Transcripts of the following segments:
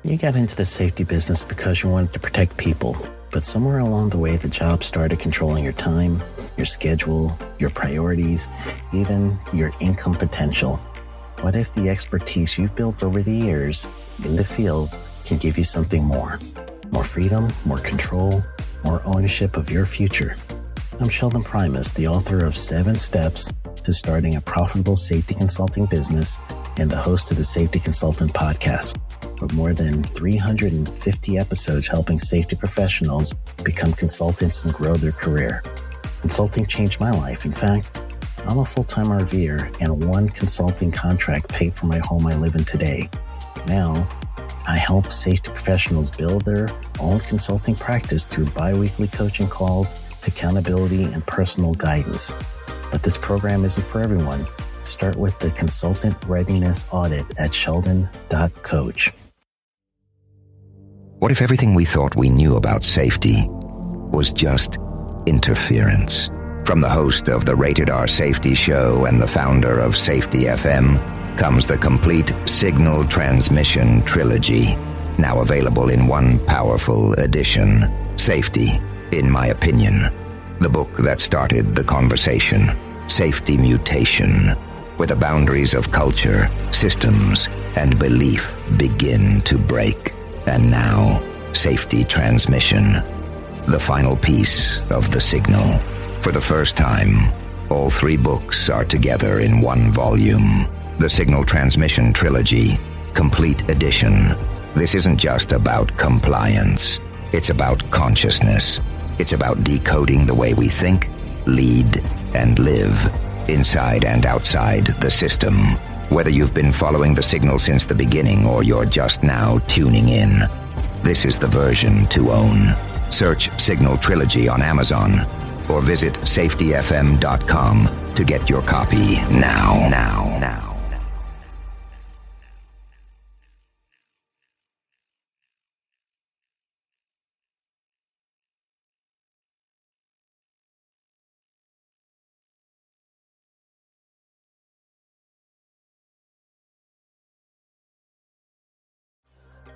You got into the safety business because you wanted to protect people, but somewhere along the way the job started controlling your time, your schedule, your priorities, even your income potential. What if the expertise you've built over the years in the field can give you something more? More freedom, more control, more ownership of your future. I'm Sheldon Primus, the author of 7 Steps to Starting a Profitable Safety Consulting Business and the host of the Safety Consultant Podcast, with more than 350 episodes helping safety professionals become consultants and grow their career. Consulting changed my life. In fact, I'm a full-time RVer, and one consulting contract paid for my home I live in today. Now, I help safety professionals build their own consulting practice through bi-weekly coaching calls, accountability, and personal guidance. But this program isn't for everyone. Start with the Consultant Readiness Audit at sheldon.coach. What if everything we thought we knew about safety was just interference? From the host of the Rated R Safety Show and the founder of Safety FM comes the complete signal transmission trilogy, now available in one powerful edition. Safety, in my opinion, the book that started the conversation. Safety Mutation, where the boundaries of culture, systems, and belief begin to break. And now, Safety Transmission, the final piece of the signal. For the first time, all 3 books are together in one volume. The Signal Transmission Trilogy, Complete Edition. This isn't just about compliance. It's about consciousness. It's about decoding the way we think, lead, and live, inside and outside the system. Whether you've been following the signal since the beginning or you're just now tuning in, this is the version to own. Search Signal Trilogy on Amazon or visit safetyfm.com to get your copy now.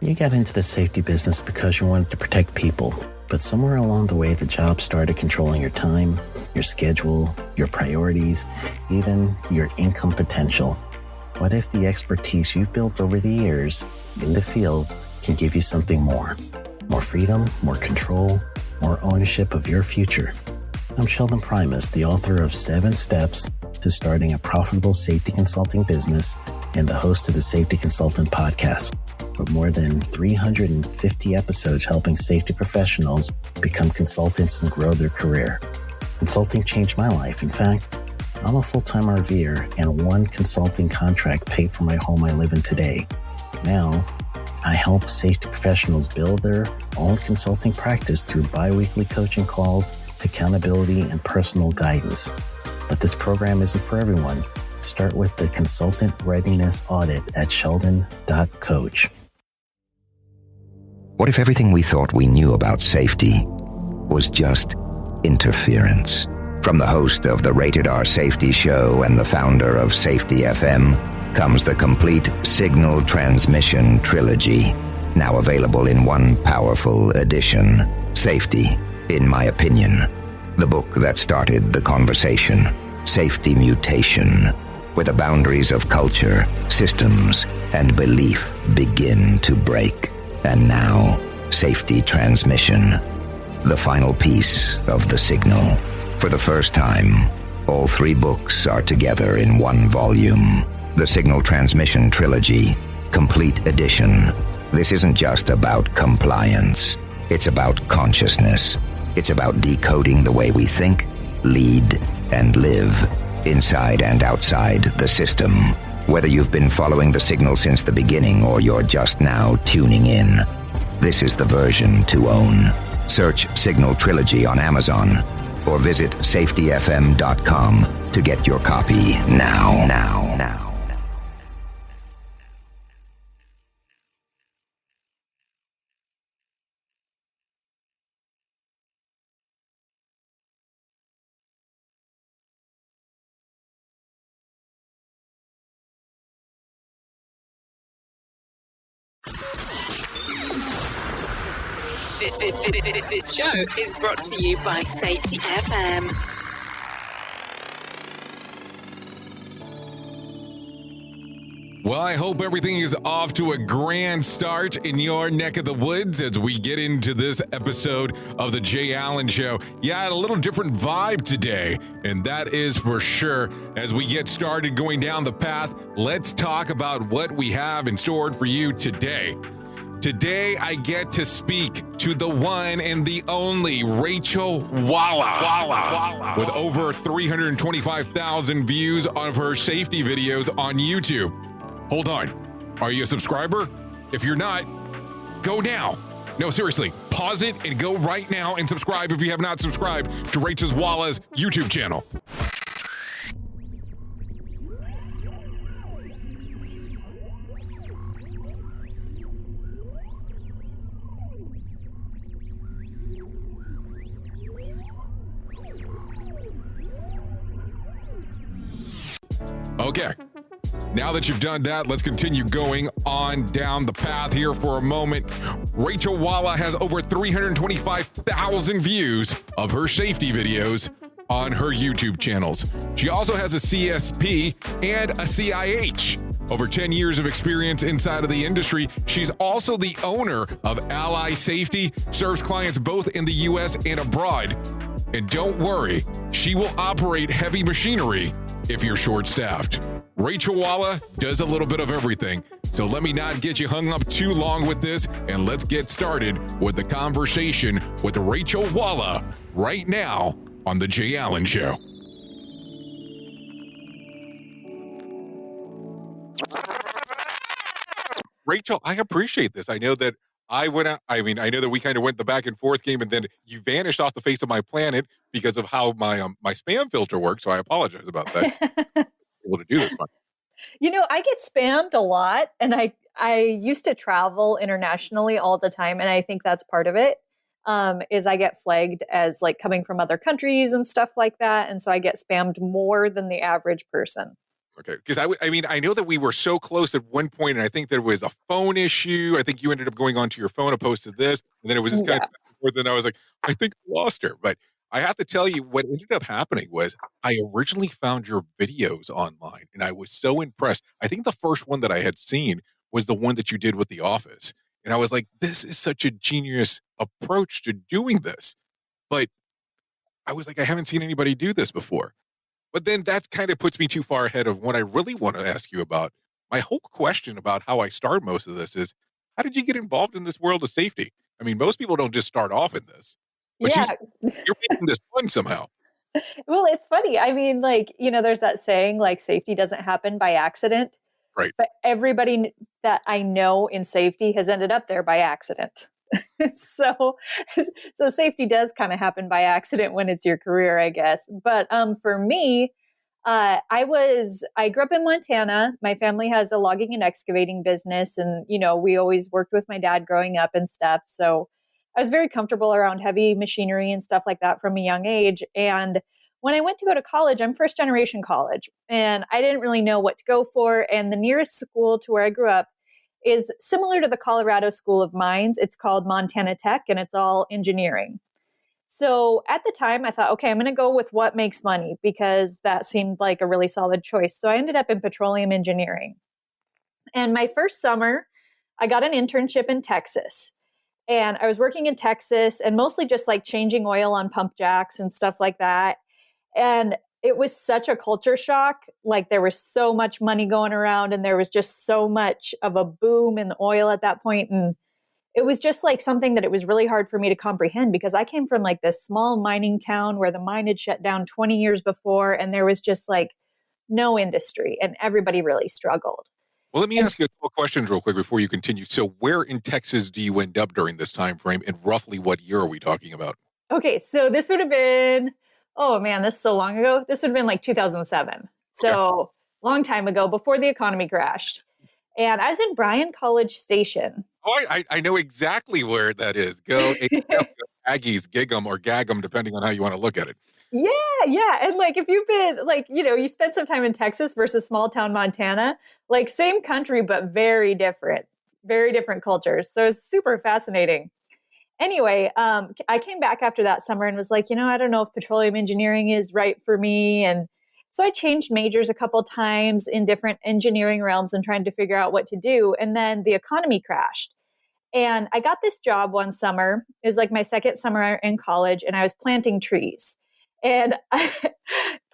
You got into the safety business because you wanted to protect people, but somewhere along the way the job started controlling your time, your schedule, your priorities, even your income potential. What if the expertise you've built over the years in the field can give you something more? More freedom, more control, more ownership of your future. I'm Sheldon Primus, the author of 7 Steps to Starting a Profitable Safety Consulting Business and the host of the Safety Consultant Podcast, with more than 350 episodes helping safety professionals become consultants and grow their career. Consulting changed my life. In fact, I'm a full-time RVer, and one consulting contract paid for my home I live in today. Now, I help safety professionals build their own consulting practice through bi-weekly coaching calls, accountability, and personal guidance. But this program isn't for everyone. Start with the Consultant Readiness Audit at sheldon.coach. What if everything we thought we knew about safety was just interference? From the host of the Rated R Safety Show and the founder of Safety FM comes the complete signal transmission trilogy, now available in one powerful edition. Safety, in my opinion, the book that started the conversation. Safety Mutation, where the boundaries of culture, systems, and belief begin to break. And now, Safety Transmission, the final piece of the signal. For the first time, all 3 books are together in one volume. The Signal Transmission Trilogy, Complete Edition. This isn't just about compliance. It's about consciousness. It's about decoding the way we think, lead, and live, inside and outside the system. Whether you've been following the signal since the beginning or you're just now tuning in, this is the version to own. Search Signal Trilogy on Amazon or visit safetyfm.com to get your copy now. This show is brought to you by Safety FM. Well, I hope everything is off to a grand start in your neck of the woods as we get into this episode of the Jay Allen Show. Yeah, a little different vibe today, and that is for sure. As we get started going down the path, let's talk about what we have in store for you today. Today, I get to speak to the one and the only Rachael Walla. With over 325,000 views of her safety videos on YouTube. Hold on. Are you a subscriber? If you're not, go now. No, seriously, pause it and go right now and subscribe if you have not subscribed to Rachael Walla's YouTube channel. Okay. Now that you've done that, let's continue going on down the path here for a moment. Rachael Walla has over 325,000 views of her safety videos on her YouTube channels. She also has a CSP and a CIH. Over 10 years of experience inside of the industry. She's also the owner of Ally Safety, serves clients both in the U.S. and abroad. And don't worry, she will operate heavy machinery if you're short-staffed. Rachael Walla does a little bit of everything. So let me not get you hung up too long with this, and let's get started with the conversation with Rachael Walla right now on The Jay Allen Show. Rachael, I appreciate this. I know that I know that we kind of went the back and forth game, and then you vanished off the face of my planet because of how my spam filter works. So I apologize about that. Able to do this fun. You know, I get spammed a lot, and I used to travel internationally all the time, and I think that's part of it. Is I get flagged as like coming from other countries and stuff like that, and so I get spammed more than the average person. Okay, because I know that we were so close at one point, and I think there was a phone issue. I think you ended up going onto your phone and posted this, and then it was just kind of back and forth, and I was like, I think I lost her. But I have to tell you, what ended up happening was I originally found your videos online, and I was so impressed. I think the first one that I had seen was the one that you did with The Office, and I was like, this is such a genius approach to doing this. But I was like, I haven't seen anybody do this before. But then that kind of puts me too far ahead of what I really want to ask you about. My whole question about how I start most of this is, how did you get involved in this world of safety? I mean, most people don't just start off in this. But Yeah. you're making this fun somehow. Well, it's funny. I mean, like, you know, there's that saying, like, safety doesn't happen by accident. Right. But everybody that I know in safety has ended up there by accident. so safety does kind of happen by accident when it's your career, I guess. But for me, I grew up in Montana. My family has a logging and excavating business, and you know, we always worked with my dad growing up and stuff. So I was very comfortable around heavy machinery and stuff like that from a young age. And when I went to go to college, I'm first generation college, and I didn't really know what to go for. And the nearest school to where I grew up is similar to the Colorado School of Mines. It's called Montana Tech, and it's all engineering. So at the time I thought, okay, I'm going to go with what makes money because that seemed like a really solid choice. So I ended up in petroleum engineering. And my first summer, I got an internship in Texas. And I was working in Texas and mostly just like changing oil on pump jacks and stuff like that. And it was such a culture shock. Like there was so much money going around and there was just so much of a boom in the oil at that point. And it was just like something that it was really hard for me to comprehend because I came from like this small mining town where the mine had shut down 20 years before. And there was just like no industry and everybody really struggled. Well, let me ask you a couple questions real quick before you continue. So where in Texas do you end up during this time frame, and roughly what year are we talking about? Okay, so this would have been, oh man, this is so long ago. This would have been like 2007. So long time ago, before the economy crashed. And I was in Bryan College Station. Oh, I know exactly where that is. Go Aggies, gig 'em or gag 'em, depending on how you want to look at it. Yeah. And like, if you've been like, you know, you spent some time in Texas versus small town Montana, like same country, but very different cultures. So it's super fascinating. Anyway, I came back after that summer and was like, I don't know if petroleum engineering is right for me. And so I changed majors a couple times in different engineering realms and trying to figure out what to do. And then the economy crashed. And I got this job one summer. It was like my second summer in college, and I was planting trees. And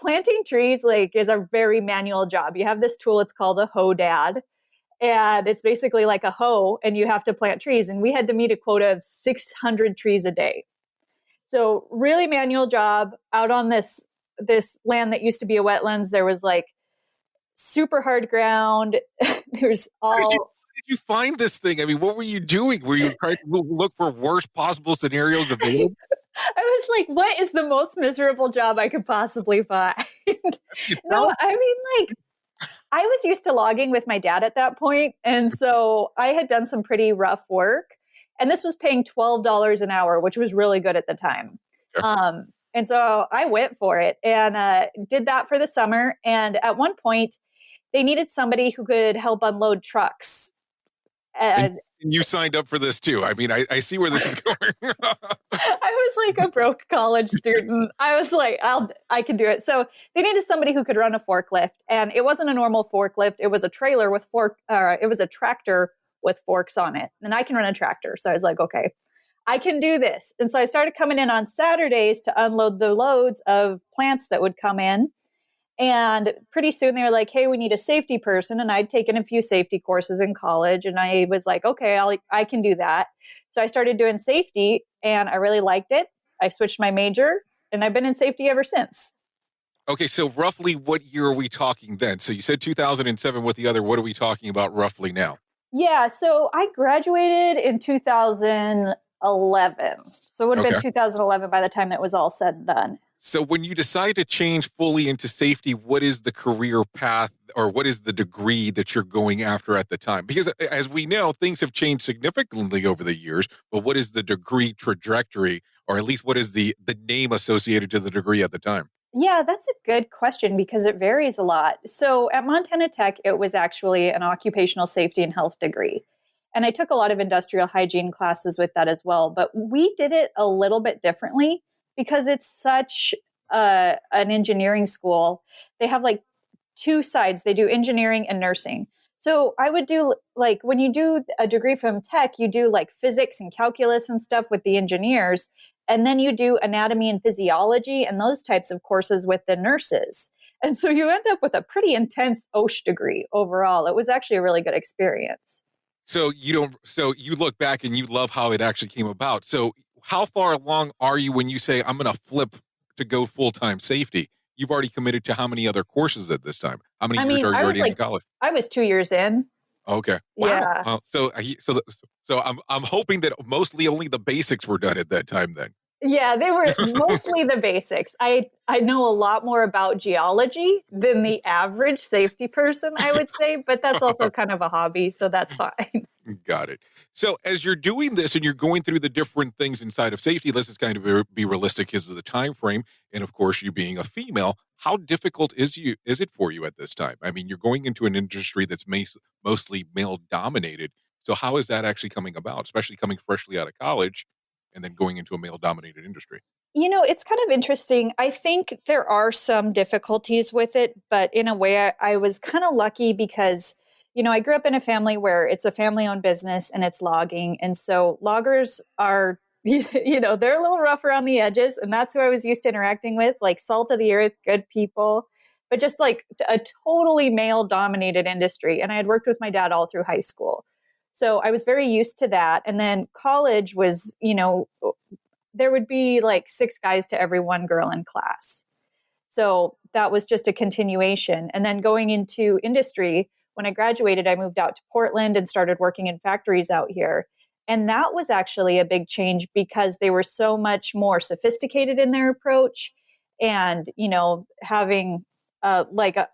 planting trees is a very manual job. You have this tool, it's called a hoe dad. And it's basically like a hoe, and you have to plant trees. And we had to meet a quota of 600 trees a day. So really manual job out on this land that used to be a wetlands. There was like super hard ground. There's all. Did you find this thing? I mean, what were you doing? Were you trying to look for worst possible scenarios available? I was like, what is the most miserable job I could possibly find? No, I mean, like, I was used to logging with my dad at that point. And so I had done some pretty rough work. And this was paying $12 an hour, which was really good at the time. Sure. And so I went for it and did that for the summer. And at one point, they needed somebody who could help unload trucks. And you signed up for this too. I mean, I see where this is going. I was like a broke college student. I was like, I can do it. So they needed somebody who could run a forklift, and it wasn't a normal forklift. It was a trailer with it was a tractor with forks on it, and I can run a tractor. So I was like, okay, I can do this. And so I started coming in on Saturdays to unload the loads of plants that would come in. And pretty soon they were like, hey, we need a safety person. And I'd taken a few safety courses in college. And I was like, okay, I can do that. So I started doing safety and I really liked it. I switched my major and I've been in safety ever since. Okay, so roughly what year are we talking then? So you said 2007 with the other. What are we talking about roughly now? Yeah, so I graduated in 2011. So it would have been 2011 by the time it was all said and done. So when you decide to change fully into safety, what is the career path or what is the degree that you're going after at the time? Because as we know, things have changed significantly over the years, but what is the degree trajectory, or at least what is the name associated to the degree at the time? Yeah, that's a good question because it varies a lot. So at Montana Tech, it was actually an occupational safety and health degree. And I took a lot of industrial hygiene classes with that as well. But we did it a little bit differently because it's such an engineering school. They have like two sides. They do engineering and nursing. So I would do like when you do a degree from tech, you do like physics and calculus and stuff with the engineers. And then you do anatomy and physiology and those types of courses with the nurses. And so you end up with a pretty intense OSH degree overall. It was actually a really good experience. So you look back and you love how it actually came about. So how far along are you when you say, I'm going to flip to go full-time safety? You've already committed to how many other courses at this time? How many years are you already in college? I was 2 years in. Okay. Wow. Yeah. So I'm hoping that mostly only the basics were done at that time then. Yeah, they were mostly the basics. I know a lot more about geology than the average safety person, I would say, but that's also kind of a hobby, so that's fine. Got it. So as you're doing this and you're going through the different things inside of safety, let's just kind of be realistic because of the time frame. And of course, you being a female, how difficult is it for you at this time? I mean, you're going into an industry that's mostly male dominated. So how is that actually coming about, especially coming freshly out of college and then going into a male dominated industry? You know, it's kind of interesting. I think there are some difficulties with it, but in a way I was kind of lucky because I grew up in a family where it's a family-owned business and it's logging. And so loggers are, they're a little rough around the edges. And that's who I was used to interacting with, like salt of the earth, good people, but just like a totally male-dominated industry. And I had worked with my dad all through high school. So I was very used to that. And then college was, there would be like 6 guys to every 1 girl in class. So that was just a continuation. And then going into industry, when I graduated, I moved out to Portland and started working in factories out here. And that was actually a big change because they were so much more sophisticated in their approach and, having a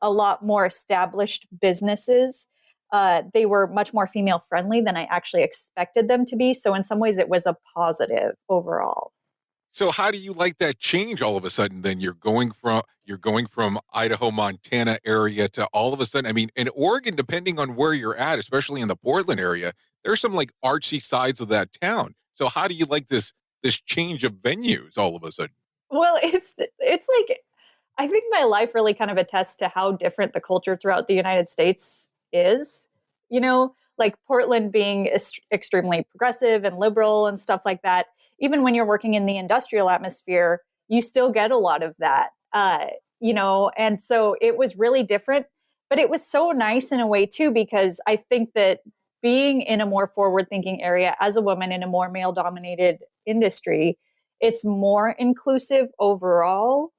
lot more established businesses. They were much more female friendly than I actually expected them to be. So in some ways it was a positive overall. So how do you like that change all of a sudden? Then you're going from Idaho, Montana area to all of a sudden, I mean, in Oregon, depending on where you're at, especially in the Portland area, there's some like artsy sides of that town. So how do you like this change of venues all of a sudden? Well, it's like I think my life really kind of attests to how different the culture throughout the United States is. Like Portland being extremely progressive and liberal and stuff like that. Even when you're working in the industrial atmosphere, you still get a lot of that. And so it was really different, but it was so nice in a way too, because I think that being in a more forward thinking area as a woman in a more male dominated industry, it's more inclusive overall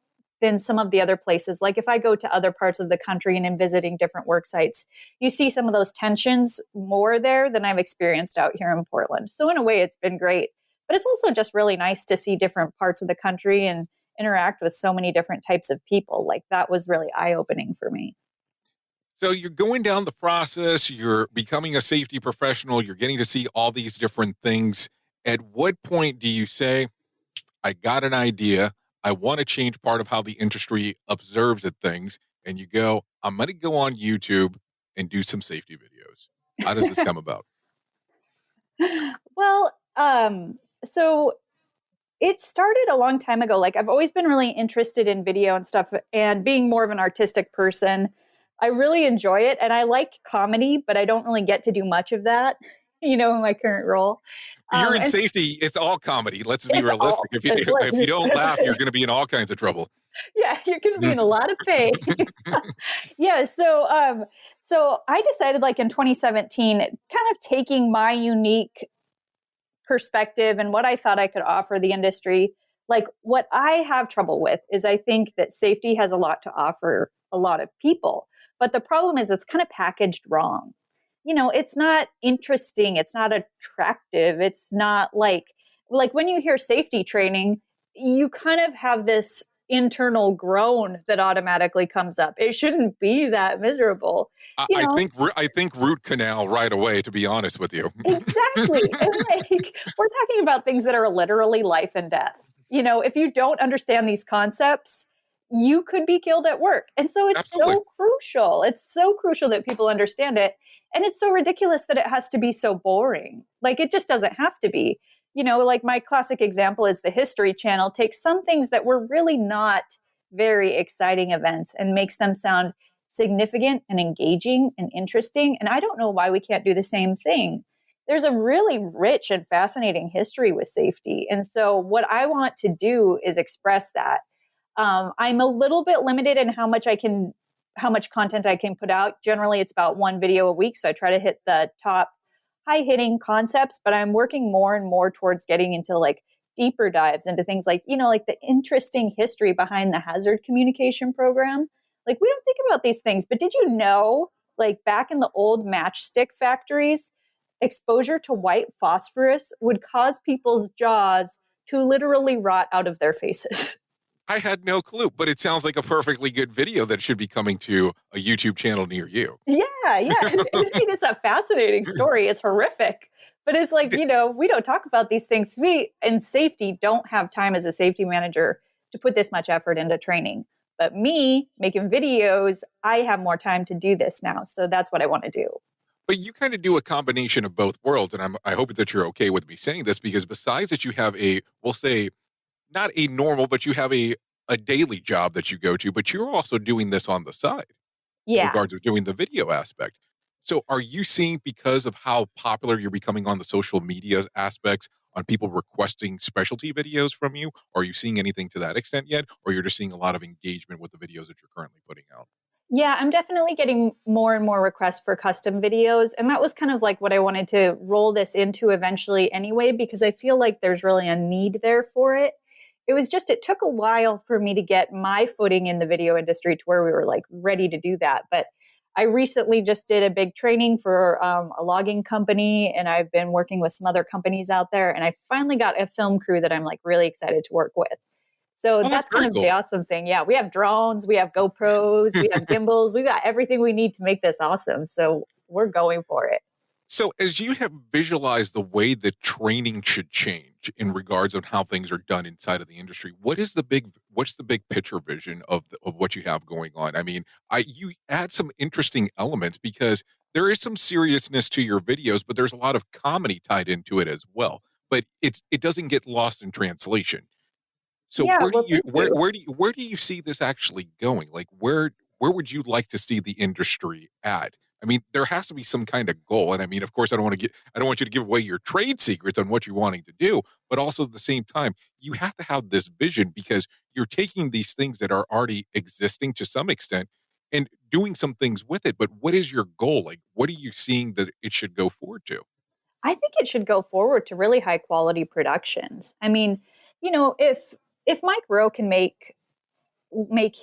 than some of the other places. Like if I go to other parts of the country and am visiting different work sites, you see some of those tensions more there than I've experienced out here in Portland. So in a way, it's been great. But it's also just really nice to see different parts of the country and interact with so many different types of people. Like that was really eye-opening for me. So you're going down the process, you're becoming a safety professional, you're getting to see all these different things. At what point do you say, I got an idea, I want to change part of how the industry observes at things, and you go, I'm going to go on YouTube and do some safety videos? How does this come about? Well, so it started a long time ago. Like I've always been really interested in video and stuff, and being more of an artistic person, I really enjoy it. And I like comedy, but I don't really get to do much of that, in my current role. You're in And safety. It's all comedy. Let's be it's realistic. all, it's like, If you don't laugh, you're going to be in all kinds of trouble. yeah, you're going to be in a lot of pain. Yeah. So I decided like in 2017, kind of taking my unique perspective and what I thought I could offer the industry. Like what I have trouble with is I think that safety has a lot to offer a lot of people. But the problem is it's kind of packaged wrong. It's not interesting. It's not attractive. It's not like when you hear safety training, you kind of have this internal groan that automatically comes up. It shouldn't be that miserable. I, You I know, think I think root canal right away, to be honest with you. Exactly. And like we're talking about things that are literally life and death. If you don't understand these concepts, you could be killed at work. And so it's Absolutely. so crucial. It's so crucial that people understand it. And it's so ridiculous that it has to be so boring. Like it just doesn't have to be. Like my classic example is the History Channel takes some things that were really not very exciting events and makes them sound significant and engaging and interesting. And I don't know why we can't do the same thing. There's a really rich and fascinating history with safety. And so what I want to do is express that. I'm a little bit limited in how much content I can put out. Generally, it's about one video a week. So I try to hit the top high hitting concepts, but I'm working more and more towards getting into like deeper dives into things like, like the interesting history behind the hazard communication program. Like we don't think about these things, but did you know, like back in the old matchstick factories, exposure to white phosphorus would cause people's jaws to literally rot out of their faces. I had no clue, but it sounds like a perfectly good video that should be coming to a YouTube channel near you. Yeah. It's a fascinating story. It's horrific. But it's like, we don't talk about these things. We in safety don't have time as a safety manager to put this much effort into training. But me making videos, I have more time to do this now. So that's what I want to do. But you kind of do a combination of both worlds. And I hope that you're okay with me saying this, because besides that, you have we'll say, not a normal, but you have a daily job that you go to, but you're also doing this on the side in Yeah. regards of doing the video aspect. So are you seeing, because of how popular you're becoming on the social media aspects, on people requesting specialty videos from you? Are you seeing anything to that extent yet? Or you're just seeing a lot of engagement with the videos that you're currently putting out? Yeah, I'm definitely getting more and more requests for custom videos. And that was kind of like what I wanted to roll this into eventually anyway, because I feel like there's really a need there for it. It took a while for me to get my footing in the video industry to where we were like ready to do that. But I recently just did a big training for a logging company, and I've been working with some other companies out there. And I finally got a film crew that I'm like really excited to work with. So Oh, that's very kind of cool. the awesome thing. Yeah, we have drones, we have GoPros, we have gimbals, we got everything we need to make this awesome. So we're going for it. So as you have visualized the way that training should change in regards on how things are done inside of the industry, what's the big picture vision of what you have going on? I mean, you add some interesting elements, because there is some seriousness to your videos, but there's a lot of comedy tied into it as well. but it doesn't get lost in translation. So Yeah, well, thank you. where do you see this actually going? Like where would you like to see the industry at? I mean, there has to be some kind of goal. And I mean, of course, I don't want you to give away your trade secrets on what you're wanting to do, but also at the same time, you have to have this vision because you're taking these things that are already existing to some extent and doing some things with it. But what is your goal? Like, what are you seeing that it should go forward to? I think it should go forward to really high quality productions. I mean, if Mike Rowe can make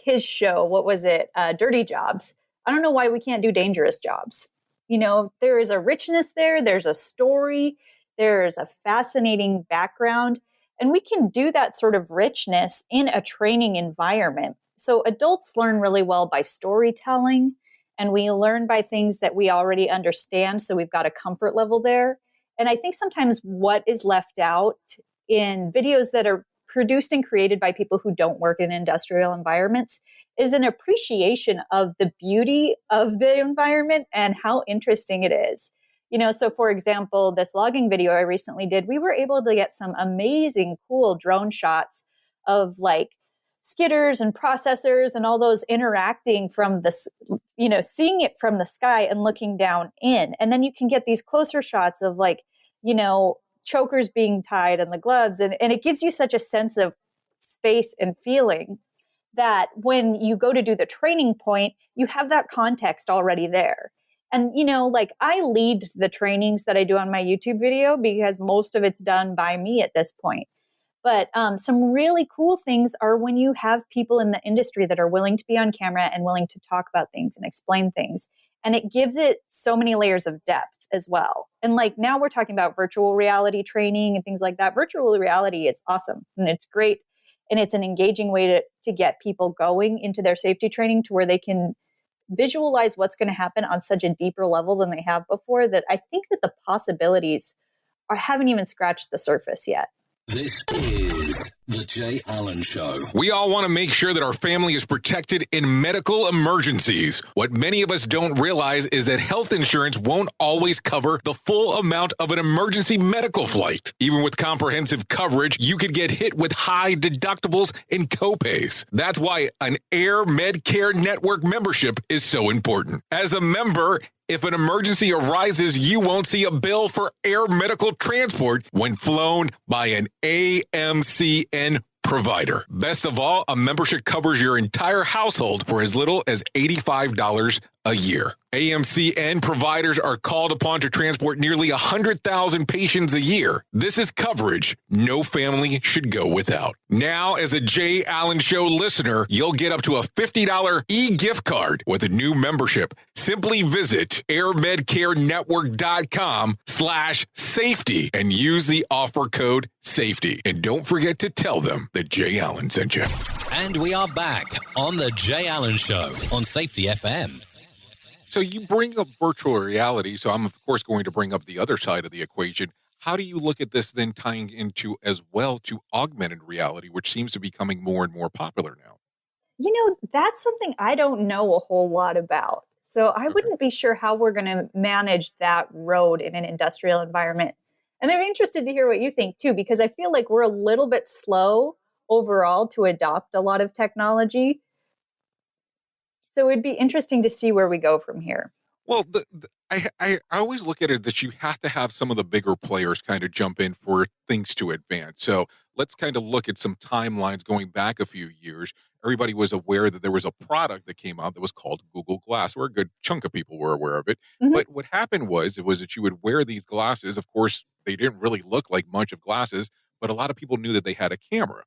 his show, what was it, Dirty Jobs, I don't know why we can't do Dangerous Jobs. There is a richness there, there's a story, there's a fascinating background, and we can do that sort of richness in a training environment. So adults learn really well by storytelling, and we learn by things that we already understand, so we've got a comfort level there. And I think sometimes what is left out in videos that are produced and created by people who don't work in industrial environments is an appreciation of the beauty of the environment and how interesting it is. So for example, this logging video I recently did, we were able to get some amazing, cool drone shots of like skidders and processors and all those interacting from this, seeing it from the sky and looking down in. And then you can get these closer shots of like, chokers being tied and the gloves. And it gives you such a sense of space and feeling that when you go to do the training point, you have that context already there. And, like I lead the trainings that I do on my YouTube video because most of it's done by me at this point. But some really cool things are when you have people in the industry that are willing to be on camera and willing to talk about things and explain things. And it gives it so many layers of depth as well. And like now we're talking about virtual reality training and things like that. Virtual reality is awesome and it's great. And it's an engaging way to get people going into their safety training to where they can visualize what's going to happen on such a deeper level than they have before, that I think that the possibilities haven't even scratched the surface yet. This is The Jay Allen Show. We all want to make sure that our family is protected in medical emergencies. What many of us don't realize is that health insurance won't always cover the full amount of an emergency medical flight. Even with comprehensive coverage, you could get hit with high deductibles and copays. That's why an Air Medcare Network membership is so important. As a member, if an emergency arises, you won't see a bill for air medical transport when flown by an AMCN provider. Best of all, a membership covers your entire household for as little as $85 a year. AMCN providers are called upon to transport nearly 100,000 patients a year. This is coverage no family should go without. Now, as a Jay Allen Show listener, you'll get up to a $50 e-gift card with a new membership. Simply visit airmedcarenetwork.com/safety and use the offer code SAFETY. And don't forget to tell them that Jay Allen sent you. And we are back on The Jay Allen Show on Safety FM. So you bring up virtual reality, so I'm, of course, going to bring up the other side of the equation. How do you look at this then tying into as well to augmented reality, which seems to be becoming more and more popular now? That's something I don't know a whole lot about. So I wouldn't be sure how we're going to manage that road in an industrial environment. And I'm interested to hear what you think, too, because I feel like we're a little bit slow overall to adopt a lot of technology. So it'd be interesting to see where we go from here. Well, I always look at it that you have to have some of the bigger players kind of jump in for things to advance. So let's kind of look at some timelines going back a few years. Everybody was aware that there was a product that came out that was called Google Glass, where a good chunk of people were aware of it. Mm-hmm. But what happened was that you would wear these glasses. Of course, they didn't really look like much of glasses, but a lot of people knew that they had a camera.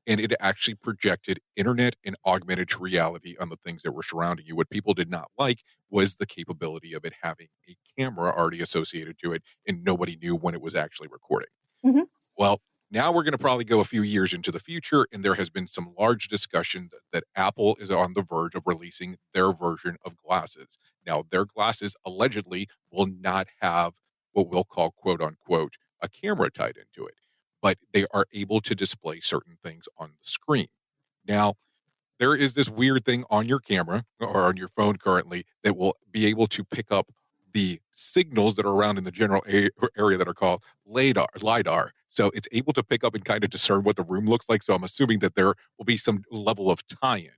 And it actually projected internet and augmented reality on the things that were surrounding you. What people did not like was the capability of it having a camera already associated to it, and nobody knew when it was actually recording. Mm-hmm. Well, now we're going to probably go a few years into the future, and there has been some large discussion that Apple is on the verge of releasing their version of glasses. Now, their glasses allegedly will not have what we'll call, quote unquote, a camera tied into it, but they are able to display certain things on the screen. Now, there is this weird thing on your camera or on your phone currently that will be able to pick up the signals that are around in the general area that are called LiDAR. So it's able to pick up and kind of discern what the room looks like. So I'm assuming that there will be some level of tie-in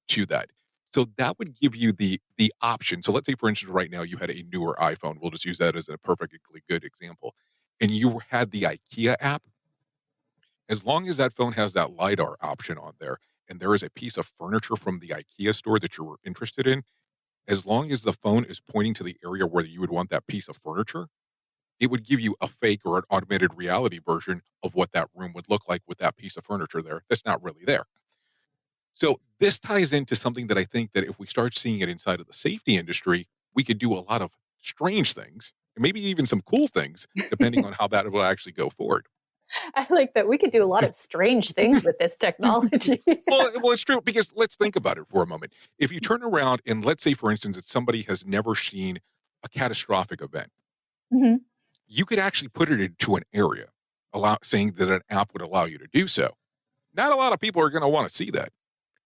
to that. So that would give you the option. So let's say, for instance, right now you had a newer iPhone. We'll just use that as a perfectly good example. And you had the IKEA app. As long as that phone has that LiDAR option on there, and there is a piece of furniture from the IKEA store that you're interested in, as long as the phone is pointing to the area where you would want that piece of furniture, it would give you a fake or an augmented reality version of what that room would look like with that piece of furniture there that's not really there. So this ties into something that I think that if we start seeing it inside of the safety industry, we could do a lot of strange things and maybe even some cool things, depending on how that will actually go forward. I like that we could do a lot of strange things with this technology. Well, it's true because let's think about it for a moment. If you turn around and let's say, for instance, that somebody has never seen a catastrophic event, Mhm. you could actually put it into an area, saying that an app would allow you to do so. Not a lot of people are going to want to see that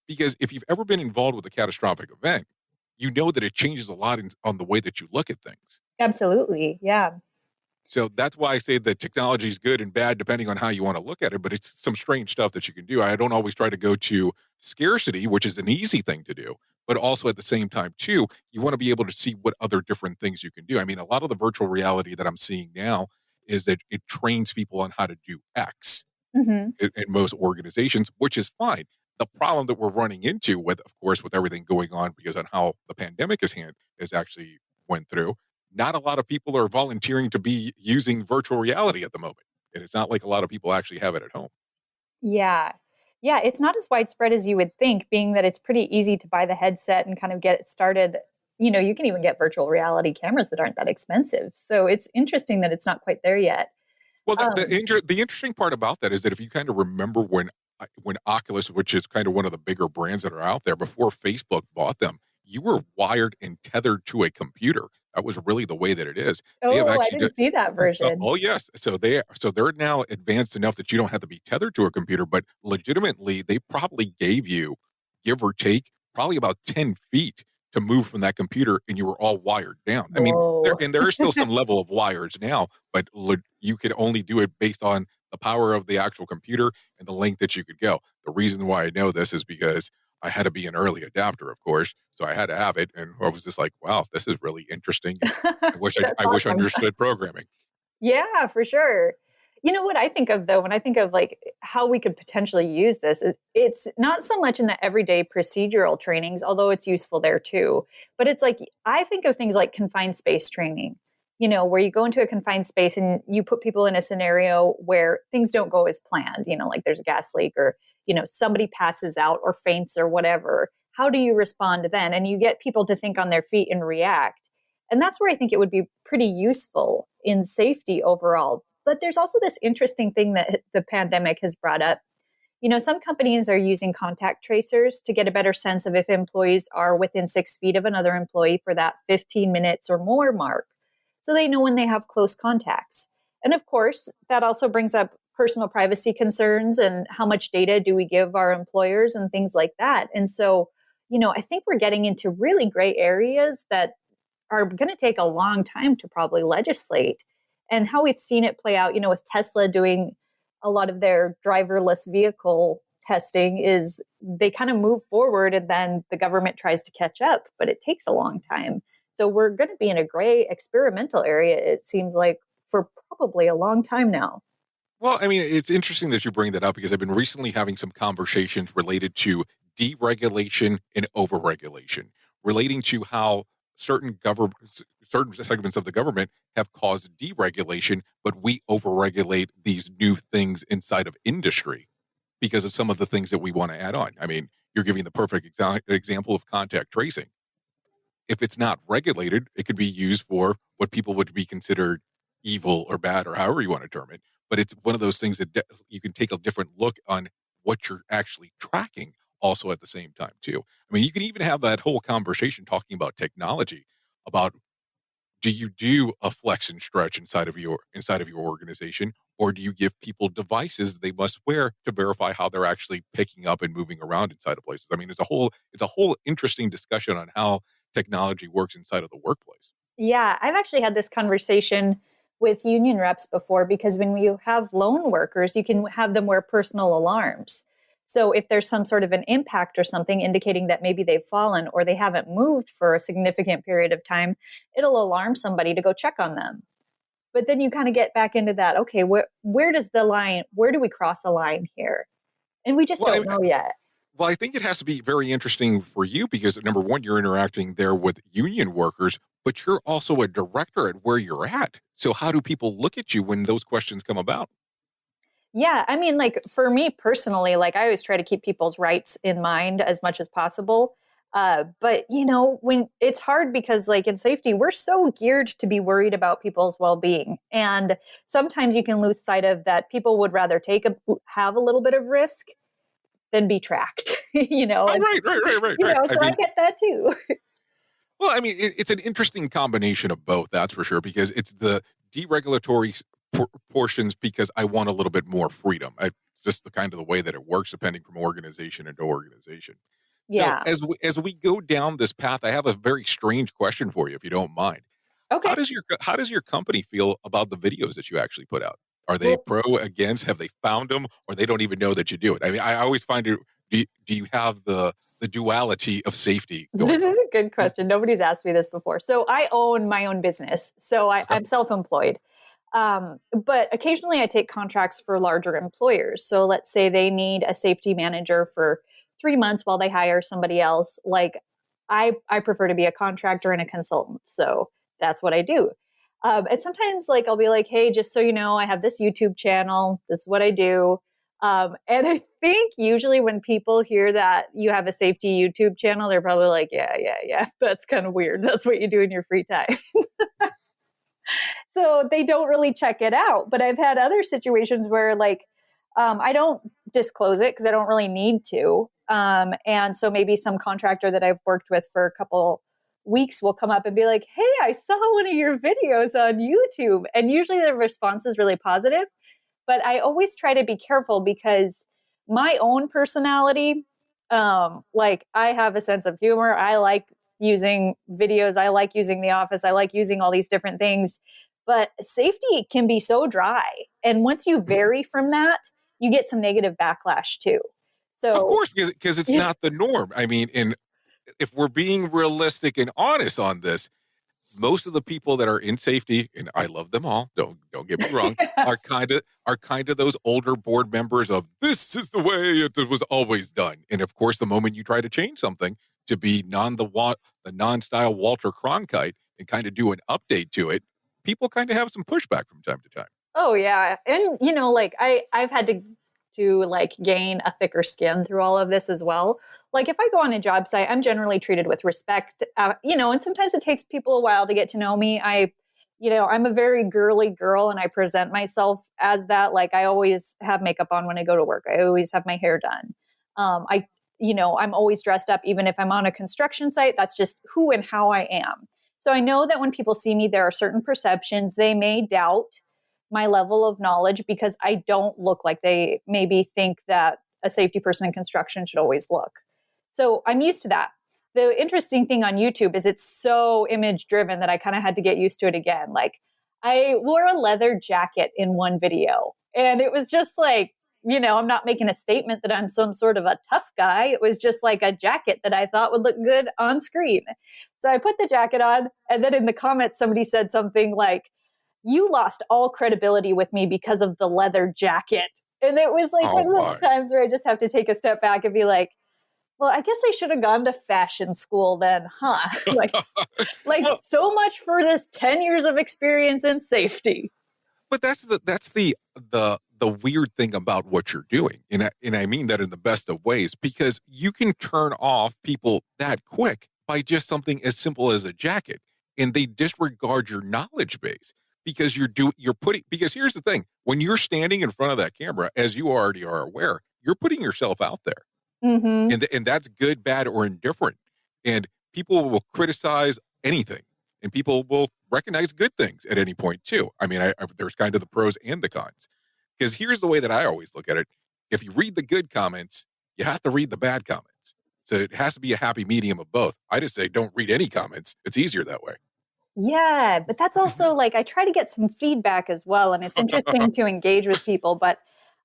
because if you've ever been involved with a catastrophic event, you know that it changes a lot on the way that you look at things. Absolutely. Yeah. So that's why I say that technology is good and bad depending on how you want to look at it, but it's some strange stuff that you can do. I don't always try to go to scarcity, which is an easy thing to do, but also at the same time, too, you want to be able to see what other different things you can do. I mean, a lot of the virtual reality that I'm seeing now is that it trains people on how to do X Hmm. in most organizations, which is fine. The problem that we're running into with, of course, with everything going on because on how the pandemic is actually went through, not a lot of people are volunteering to be using virtual reality at the moment. And it's not like a lot of people actually have it at home. Yeah. Yeah. It's not as widespread as you would think, being that it's pretty easy to buy the headset and kind of get it started. You can even get virtual reality cameras that aren't that expensive. So it's interesting that it's not quite there yet. Well, Um, the interesting part about that is that if you kind of remember when Oculus, which is kind of one of the bigger brands that are out there, before Facebook bought them, you were wired and tethered to a computer. That was really the way that it is. They have oh, I actually didn't see that version. oh yes, so they're now advanced enough that you don't have to be tethered to a computer, but legitimately they probably gave you, give or take, probably about 10 feet to move from that computer, and you were all wired down. I mean, Whoa. there is still some level of wires now, but you could only do it based on the power of the actual computer and the length that you could go. The reason why I know this is because I had to be an early adapter, of course, so I had to have it, and I was just like, "Wow, this is really interesting." And That's I wish I awesome. understood programming. Yeah, for sure. You know what I think of though, when I think of like how we could potentially use this, it's not so much in the everyday procedural trainings, although it's useful there too. But it's like, I think of things like confined space training, where you go into a confined space and you put people in a scenario where things don't go as planned, like there's a gas leak or, somebody passes out or faints or whatever. How do you respond then? And you get people to think on their feet and react. And that's where I think it would be pretty useful in safety overall. But there's also this interesting thing that the pandemic has brought up. Some companies are using contact tracers to get a better sense of if employees are within 6 feet of another employee for that 15 minutes or more mark. So they know when they have close contacts. And of course, that also brings up personal privacy concerns and how much data do we give our employers and things like that. And so, I think we're getting into really gray areas that are going to take a long time to probably legislate. And how we've seen it play out, with Tesla doing a lot of their driverless vehicle testing is they kind of move forward and then the government tries to catch up, but it takes a long time. So we're going to be in a gray experimental area, it seems like, for probably a long time now. Well, I mean, it's interesting that you bring that up because I've been recently having some conversations related to deregulation and overregulation, relating to how certain segments of the government have caused deregulation, but we overregulate these new things inside of industry because of some of the things that we want to add on. I mean, you're giving the perfect example of contact tracing. If it's not regulated, it could be used for what people would be considered evil or bad or however you want to term it. But it's one of those things that you can take a different look on what you're actually tracking also at the same time too. I mean, you can even have that whole conversation talking about technology, about do you do a flex and stretch inside of your organization, or do you give people devices they must wear to verify how they're actually picking up and moving around inside of places? I mean, it's a whole interesting discussion on how technology works inside of the workplace. Yeah, I've actually had this conversation with union reps before, because when you have lone workers, you can have them wear personal alarms. So if there's some sort of an impact or something indicating that maybe they've fallen or they haven't moved for a significant period of time, it'll alarm somebody to go check on them. But then you kind of get back into that, okay, where does the line, where do we cross a line here? And we just Well, don't know yet. Well, I think it has to be very interesting for you because number one, you're interacting there with union workers, but you're also a director at where you're at. So how do people look at you when those questions come about? Yeah, I mean, like for me personally, like I always try to keep people's rights in mind as much as possible. But when it's hard, because like in safety, we're so geared to be worried about people's well-being, and sometimes you can lose sight of that. People would rather have a little bit of risk than be tracked. Oh, And right. so I get that too. Well, I mean, it's an interesting combination of both, that's for sure, because it's the deregulatory portions because I want a little bit more freedom. Just the kind of the way that it works depending from organization into organization. So Yeah. as we go down this path, I have a very strange question for you, if you don't mind. Okay. How does your company feel about the videos that you actually put out? Are they Well, pro, against? Have they found them, or they don't even know that you do it? I mean, I always find it. Do you have the duality of safety this going on? is a good question. Nobody's asked me this before. So I own my own business. So Okay. I'm self-employed. But occasionally I take contracts for larger employers. So let's say they need a safety manager for 3 months while they hire somebody else. Like I prefer to be a contractor and a consultant. So that's what I do. And sometimes like I'll be like, hey, just so you know, I have this YouTube channel. This is what I do. And I think usually when people hear that you have a safety YouTube channel, they're probably like, yeah. That's kind of weird. That's what you do in your free time. So they don't really check it out. But I've had other situations where like I don't disclose it because I don't really need to. And so maybe some contractor that I've worked with for a couple weeks will come up and be like, hey, I saw one of your videos on YouTube. And usually the response is really positive. But I always try to be careful because my own personality, like I have a sense of humor. I like using videos. I like using The Office. I like using all these different things. But safety can be so dry. And once you vary from that, you get some negative backlash too. Of So, course, because it's yeah. not the norm. I mean, and if we're being realistic and honest on this, most of the people that are in safety, and I love them all, don't get me wrong, are kind of those older board members of this is the way it was always done. And of course, the moment you try to change something to be the non-style Walter Cronkite and kind of do an update to it, people kind of have some pushback from time to time. Oh yeah. And like I've had to like gain a thicker skin through all of this as well. Like if I go on a job site, I'm generally treated with respect. And sometimes it takes people a while to get to know me. I'm a very girly girl and I present myself as that. Like I always have makeup on when I go to work. I always have my hair done. I'm always dressed up even if I'm on a construction site. That's just who and how I am. So I know that when people see me, there are certain perceptions. They may doubt my level of knowledge because I don't look like they maybe think that a safety person in construction should always look. So I'm used to that. The interesting thing on YouTube is it's so image driven that I kind of had to get used to it again. Like I wore a leather jacket in one video and it was just like, I'm not making a statement that I'm some sort of a tough guy. It was just like a jacket that I thought would look good on screen. So I put the jacket on and then in the comments, somebody said something like, you lost all credibility with me because of the leather jacket. And it was like Oh one of those my. times where I just have to take a step back and be like, well, I guess I should have gone to fashion school then, huh? like Well, so much for this 10 years of experience in safety. but that's the weird thing about what you're doing, and I mean that in the best of ways, because you can turn off people that quick by just something as simple as a jacket, and they disregard your knowledge base because because here's the thing: when you're standing in front of that camera, as you already are aware, you're putting yourself out there, Mm-hmm. and that's good, bad, or indifferent, and people will criticize anything. And people will recognize good things at any point too. I mean, there's kind of the pros and the cons. Because here's the way that I always look at it. If you read the good comments, you have to read the bad comments. So it has to be a happy medium of both. I just say don't read any comments. It's easier that way. Yeah, but that's also like I try to get some feedback as well, and it's interesting to engage with people. But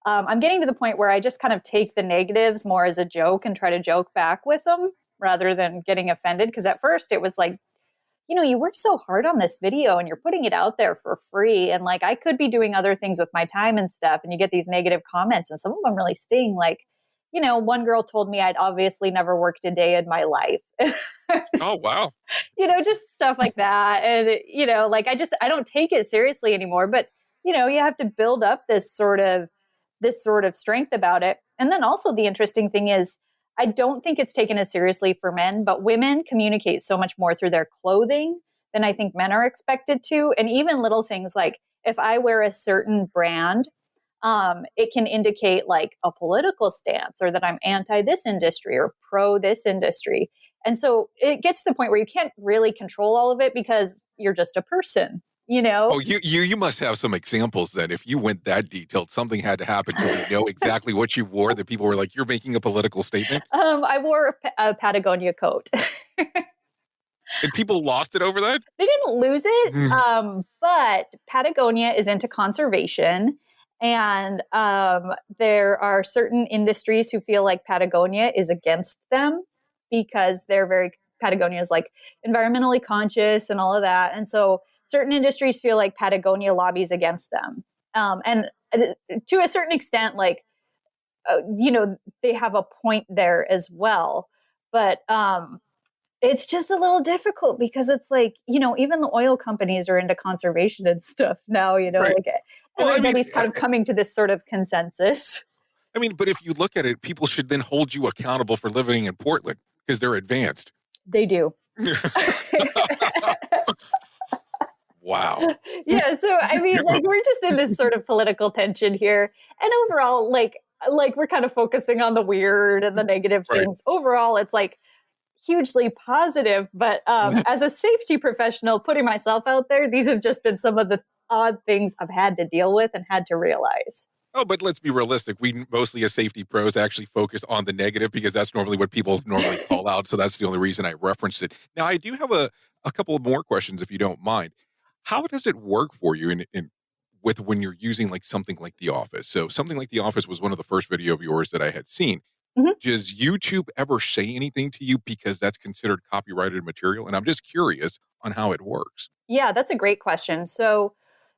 I'm getting to the point where I just kind of take the negatives more as a joke and try to joke back with them rather than getting offended. Because at first it was like, you worked so hard on this video and you're putting it out there for free, and like I could be doing other things with my time and stuff, and you get these negative comments, and some of them really sting. Like, one girl told me I'd obviously never worked a day in my life. Oh, wow. Just stuff like that. And, like I don't take it seriously anymore, but you have to build up this sort of strength about it. And then also the interesting thing is I don't think it's taken as seriously for men, but women communicate so much more through their clothing than I think men are expected to. And even little things like if I wear a certain brand, it can indicate like a political stance or that I'm anti this industry or pro this industry. And so it gets to the point where you can't really control all of it because you're just a person, Oh, you must have some examples then. If you went that detailed, something had to happen. Do we know exactly what you wore that people were like, you're making a political statement? I wore a Patagonia coat. And people lost it over that? They didn't lose it, but Patagonia is into conservation. And there are certain industries who feel like Patagonia is against them because Patagonia is like environmentally conscious and all of that. And so certain industries feel like Patagonia lobbies against them. And to a certain extent, like, they have a point there as well. But it's just a little difficult because it's like, even the oil companies are into conservation and stuff now, Right. like Well, I mean, everybody's kind of coming to this sort of consensus. I mean, but if you look at it, people should then hold you accountable for living in Portland because they're advanced. They do. Wow. Yeah. So, I mean, like, we're just in this sort of political tension here. And overall, like we're kind of focusing on the weird and the negative Right. things. Overall, it's like hugely positive. But as a safety professional, putting myself out there, these have just been some of the odd things I've had to deal with and had to realize. Oh, but let's be realistic. We mostly as safety pros actually focus on the negative because that's normally what people normally call out. So that's the only reason I referenced it. Now, I do have a couple of more questions if you don't mind. How does it work for you with when you're using like something like The Office? So something like The Office was one of the first video of yours that I had seen. Mhm. Does YouTube ever say anything to you because that's considered copyrighted material? And I'm just curious on how it works. Yeah, that's a great question. So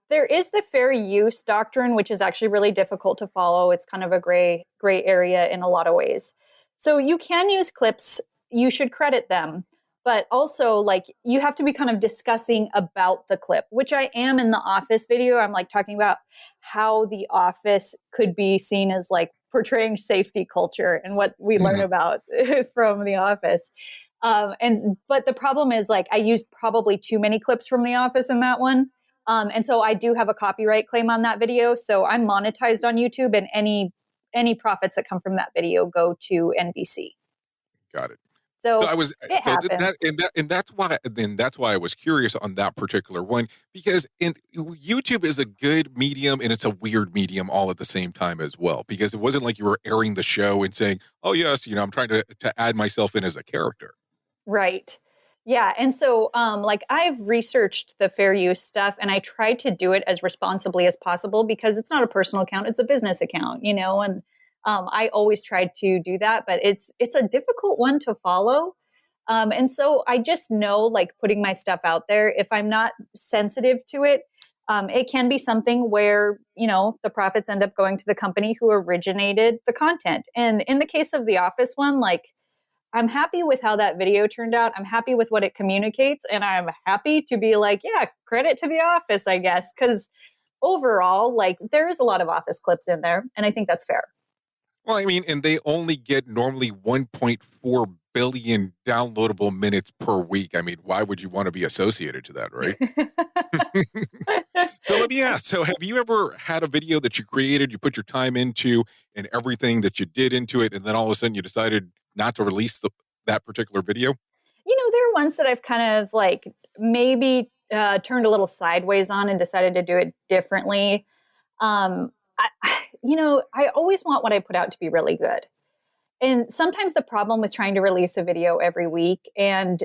there is the fair use doctrine, which is actually really difficult to follow. It's kind of a gray area in a lot of ways. So you can use clips, you should credit them, but also like you have to be kind of discussing about the clip, which I am in the Office video. I'm like talking about how the Office could be seen as like portraying safety culture and what we learn about from the Office. But the problem is like I used probably too many clips from The Office in that one. And so I do have a copyright claim on that video. So I'm monetized on YouTube, and any profits that come from that video go to NBC. Got it. So I was it happens. that's why I was curious on that particular one because YouTube is a good medium and it's a weird medium all at the same time as well because it wasn't like you were airing the show and saying, "Oh yes, I'm trying to add myself in as a character." Right. Yeah. And so like I've researched the fair use stuff and I try to do it as responsibly as possible because it's not a personal account, it's a business account, and I always try to do that, but it's a difficult one to follow. And so I just know like putting my stuff out there, if I'm not sensitive to it, it can be something where, the profits end up going to the company who originated the content. And in the case of the Office one, like I'm happy with how that video turned out. I'm happy with what it communicates. And I'm happy to be like, yeah, credit to The Office, I guess. Because overall, like there is a lot of Office clips in there. And I think that's fair. Well, I mean, and they only get normally 1.4 billion downloadable minutes per week. I mean, why would you want to be associated to that, right? So let me ask, so have you ever had a video that you created, you put your time into and everything that you did into it, and then all of a sudden you decided not to release that particular video? There are ones that I've kind of like maybe turned a little sideways on and decided to do it differently. I always want what I put out to be really good. And sometimes the problem with trying to release a video every week and,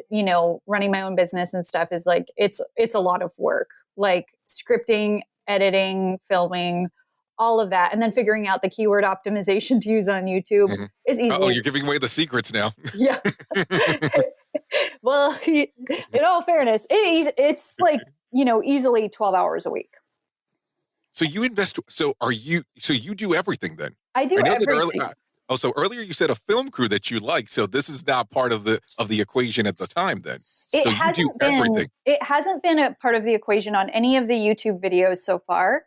running my own business and stuff is like, it's a lot of work, like scripting, editing, filming, all of that. And then figuring out the keyword optimization to use on YouTube is easy. Oh, you're giving away the secrets now. Yeah. Well, in all fairness, it's like, easily 12 hours a week. So you invest. So you do everything then? I do everything. So earlier you said a film crew that you like. So this is not part of the equation at the time then. It hasn't been a part of the equation on any of the YouTube videos so far.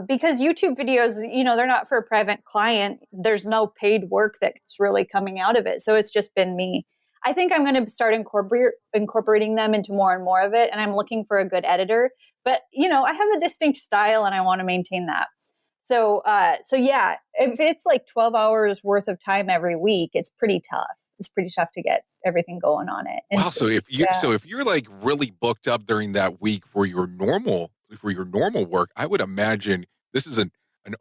Because YouTube videos, they're not for a private client. There's no paid work that's really coming out of it. So it's just been me. I think I'm going to start incorporating them into more and more of it. And I'm looking for a good editor. But, I have a distinct style and I want to maintain that. So yeah, if it's like 12 hours worth of time every week, it's pretty tough. It's pretty tough to get everything going on it. And wow. So if you're like really booked up during that week for your normal work, I would imagine this is an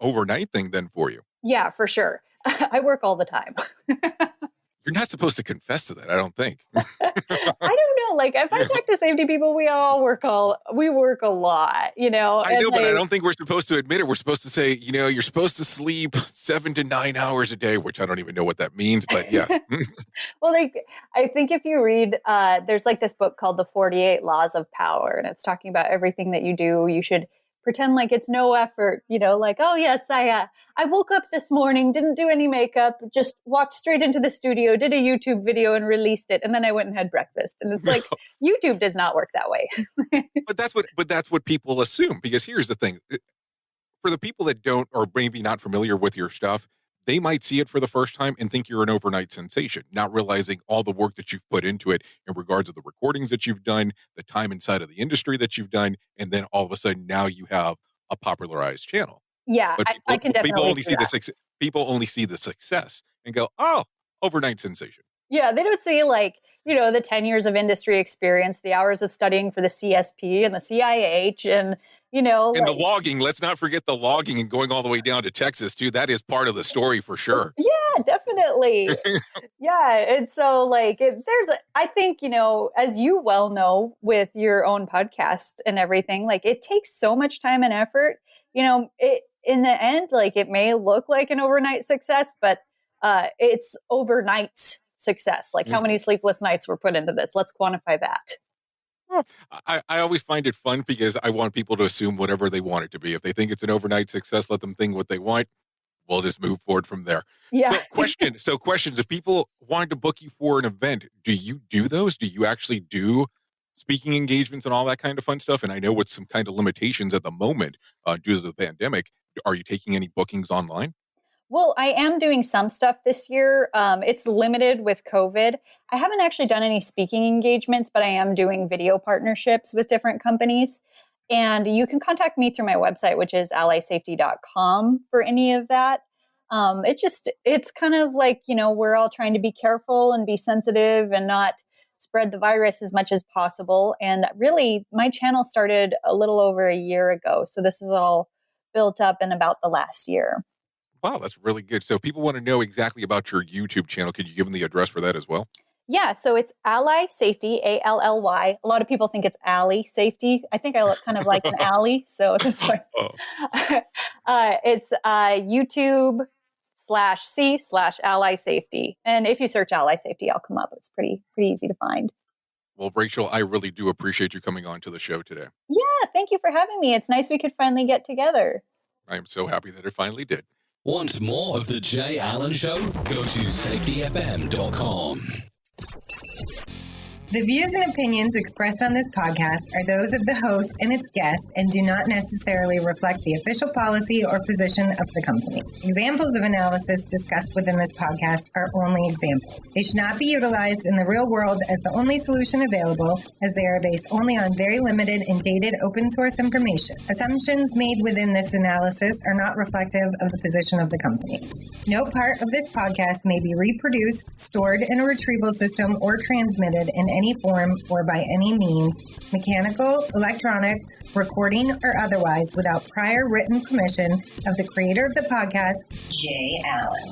overnight thing then for you. Yeah, for sure. I work all the time. You're not supposed to confess to that, I don't think. I don't know. Like if I talk to safety people, we work a lot, I know, but I don't think we're supposed to admit it. We're supposed to say, you're supposed to sleep 7 to 9 hours a day, which I don't even know what that means, but yes. Well, I think if you read, there's like this book called The 48 Laws of Power, and it's talking about everything that you do, you should pretend like it's no effort, like, oh yes, I woke up this morning, didn't do any makeup, just walked straight into the studio, did a YouTube video and released it. And then I went and had breakfast. And it's like, YouTube does not work that way. But that's what people assume, because here's the thing. For the people that don't, or maybe not familiar with your stuff, they might see it for the first time and think you're an overnight sensation, not realizing all the work that you've put into it in regards to the recordings that you've done, the time inside of the industry that you've done, and then all of a sudden now you have a popularized channel. Yeah, I can definitely people only see the success and go, oh, overnight sensation. Yeah, they don't see like, the 10 years of industry experience, the hours of studying for the CSP and the CIH and, and the logging. Let's not forget the logging and going all the way down to Texas too. That is part of the story for sure. Yeah, definitely. Yeah. And so I think, as you well know with your own podcast and everything, like it takes so much time and effort, in the end, like it may look like an overnight success, but it's overnight success. Like how many sleepless nights were put into this? Let's quantify that. Well, I always find it fun because I want people to assume whatever they want it to be. If they think it's an overnight success, let them think what they want. We'll just move forward from there. Yeah. So questions. If people wanted to book you for an event, do you do those? Do you actually do speaking engagements and all that kind of fun stuff? And I know with some kind of limitations at the moment due to the pandemic, are you taking any bookings online? Well, I am doing some stuff this year. It's limited with COVID. I haven't actually done any speaking engagements, but I am doing video partnerships with different companies. And you can contact me through my website, which is allysafety.com for any of that. It's kind of like, we're all trying to be careful and be sensitive and not spread the virus as much as possible. And really, my channel started a little over a year ago. So this is all built up in about the last year. Wow, that's really good. So people want to know exactly about your YouTube channel. Could you give them the address for that as well? Yeah, so it's Ally Safety, ALLY. A lot of people think it's Alley Safety. I think I look kind of like an alley, so that's why. It's YouTube/C/Ally Safety. And if you search Ally Safety, I'll come up. It's pretty easy to find. Well, Rachel, I really do appreciate you coming on to the show today. Yeah, thank you for having me. It's nice we could finally get together. I am so happy that it finally did. Want more of The Jay Allen Show? Go to safetyfm.com. The views and opinions expressed on this podcast are those of the host and its guest and do not necessarily reflect the official policy or position of the company. Examples of analysis discussed within this podcast are only examples. They should not be utilized in the real world as the only solution available, as they are based only on very limited and dated open source information. Assumptions made within this analysis are not reflective of the position of the company. No part of this podcast may be reproduced, stored in a retrieval system, or transmitted in any form or by any means, mechanical, electronic, recording, or otherwise, without prior written permission of the creator of the podcast, Jay Allen.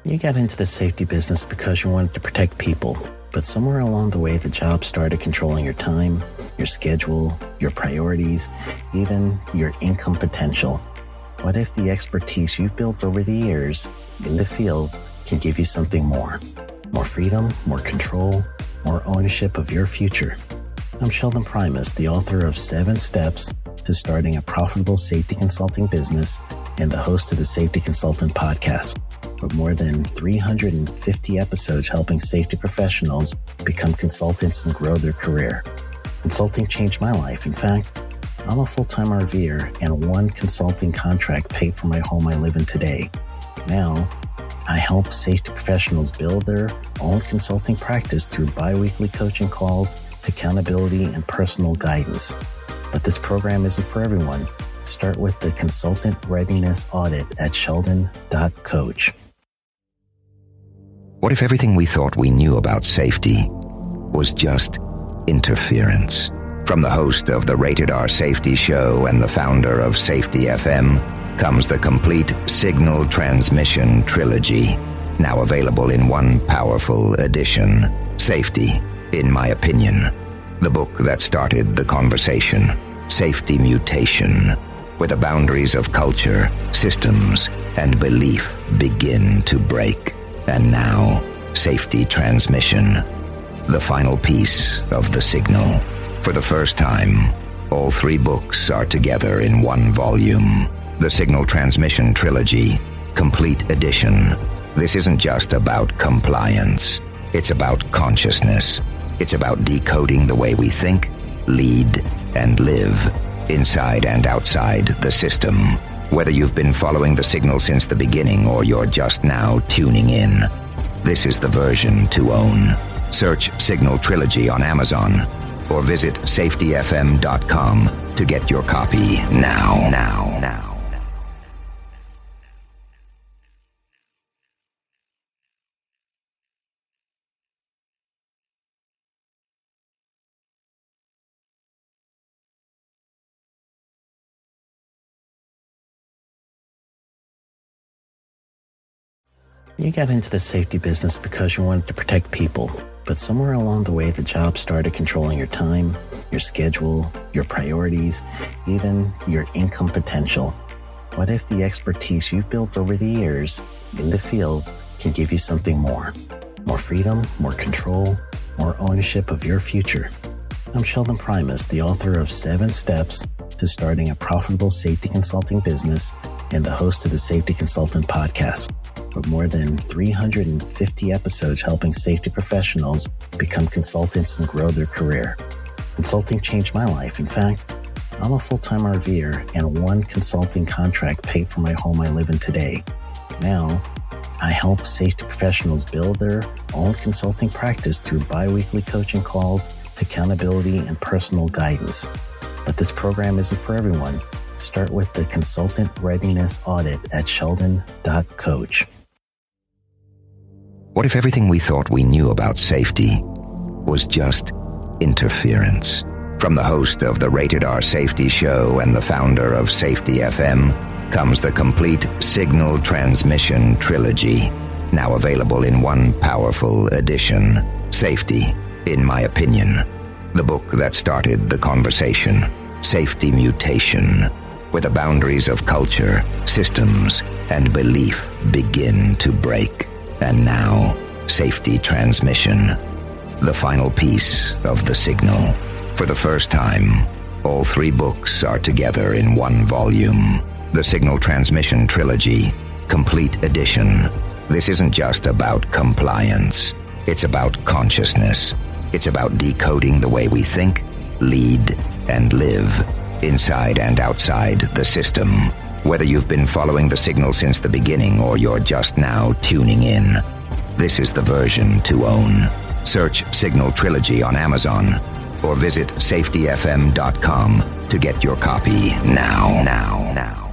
You got into the safety business because you wanted to protect people, but somewhere along the way, the job started controlling your time, your schedule, your priorities, even your income potential. What if the expertise you've built over the years in the field can give you something more? More freedom, more control, more ownership of your future. I'm Sheldon Primus, the author of 7 Steps to Starting a Profitable Safety Consulting Business and the host of the Safety Consultant Podcast, with more than 350 episodes helping safety professionals become consultants and grow their career. Consulting changed my life. In fact, I'm a full-time RVer, and one consulting contract paid for my home I live in today. Now, I help safety professionals build their own consulting practice through bi-weekly coaching calls, accountability, and personal guidance. But this program isn't for everyone. Start with the Consultant Readiness Audit at sheldon.coach. What if everything we thought we knew about safety was just interference? From the host of the Rated R Safety Show and the founder of Safety FM comes the complete Signal Transmission Trilogy, now available in one powerful edition. Safety, in my opinion, the book that started the conversation. Safety Mutation, where the boundaries of culture, systems, and belief begin to break. And now, Safety Transmission, the final piece of the signal. For the first time, all 3 books are together in one volume. The Signal Transmission Trilogy, Complete Edition. This isn't just about compliance. It's about consciousness. It's about decoding the way we think, lead, and live, inside and outside the system. Whether you've been following the signal since the beginning or you're just now tuning in, this is the version to own. Search Signal Trilogy on Amazon or visit safetyfm.com to get your copy now. You got into the safety business because you wanted to protect people, but somewhere along the way, the job started controlling your time, your schedule, your priorities, even your income potential. What if the expertise you've built over the years in the field can give you something more? More freedom, more control, more ownership of your future. I'm Sheldon Primus, the author of 7 Steps to Starting a Profitable Safety Consulting Business and the host of the Safety Consultant Podcast, with more than 350 episodes helping safety professionals become consultants and grow their career. Consulting changed my life. In fact, I'm a full-time RVer, and one consulting contract paid for my home I live in today. Now, I help safety professionals build their own consulting practice through bi-weekly coaching calls, accountability, and personal guidance. But this program isn't for everyone. Start with the Consultant Readiness Audit at sheldon.coach. What if everything we thought we knew about safety was just interference? From the host of the Rated R Safety Show and the founder of Safety FM comes the complete Signal Transmission Trilogy, now available in one powerful edition. Safety, in my opinion, the book that started the conversation. Safety Mutation, where the boundaries of culture, systems, and belief begin to break. And now, Safety Transmission, the final piece of the signal. For the first time, all 3 books are together in one volume. The Signal Transmission Trilogy, Complete Edition. This isn't just about compliance. It's about consciousness. It's about decoding the way we think, lead, and live, inside and outside the system. Whether you've been following the signal since the beginning or you're just now tuning in, this is the version to own. Search Signal Trilogy on Amazon or visit safetyfm.com to get your copy now.